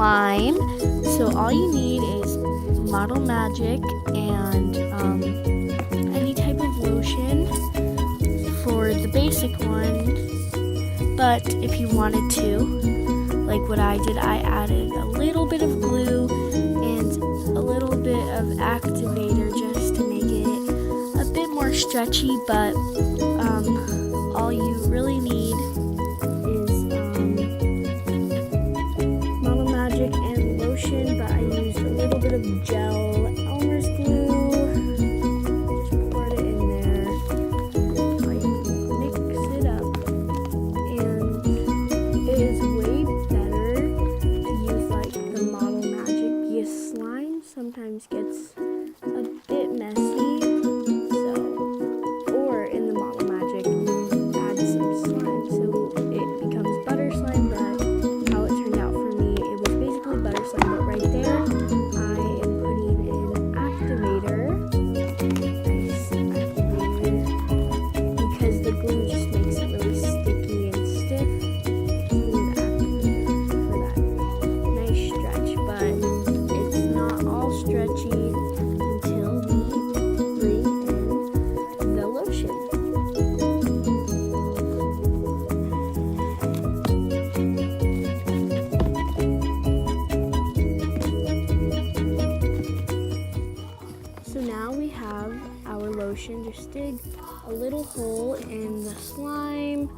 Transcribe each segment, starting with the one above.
slime. So all you need is Model Magic and any type of lotion for the basic one. But if you wanted to, like what I did, I added a little bit of glue and a little bit of activator just to make it a bit more stretchy. But all you really need is Model Magic and lotion, but I used a little bit of gel Elmer's glue. Just poured it in there. Like, mix it up, and it is way better to use like the Model Magic because slime sometimes gets a bit messy. So, or in the Model Magic, add some slime so it becomes butter slime. But how it turned out for me, it was basically butter slime. But right there, I am putting in activator. Nice activator, because the glue just makes it really sticky and stiff. So we need activator for that nice stretch, but it's not all stretchy until we bring in the lotion. So now we have our lotion. Just dig a little hole in the slime.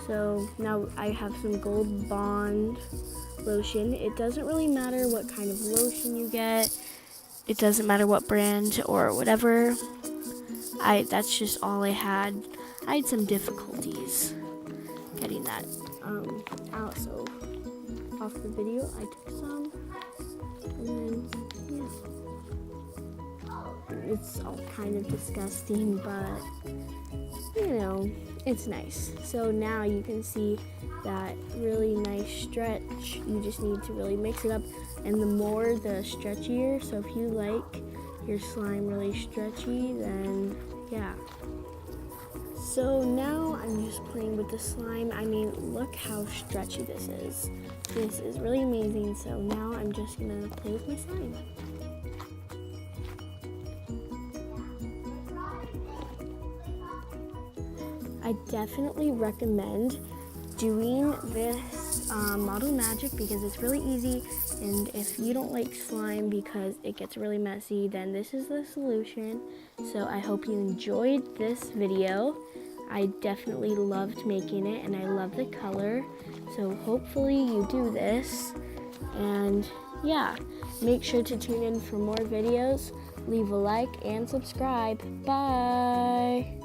So now I have some Gold Bond lotion. It doesn't really matter what kind of lotion you get. It doesn't matter what brand or whatever. That's just all I had. I had some difficulties getting that out. So off the video, I took some, and then yeah. It's all kind of disgusting, but you know, it's nice. So now you can see that really nice stretch. You just need to really mix it up, and the more the stretchier. So if you like your slime really stretchy, then yeah. So now I'm just playing with the slime. I mean, look how stretchy this is. This is really amazing. So now I'm just gonna play with my slime. I definitely recommend doing this Model Magic because it's really easy, and if you don't like slime because it gets really messy, then this is the solution. So I hope you enjoyed this video. I definitely loved making it, and I love the color. So hopefully you do this, and yeah, make sure to tune in for more videos. Leave a like and subscribe. Bye!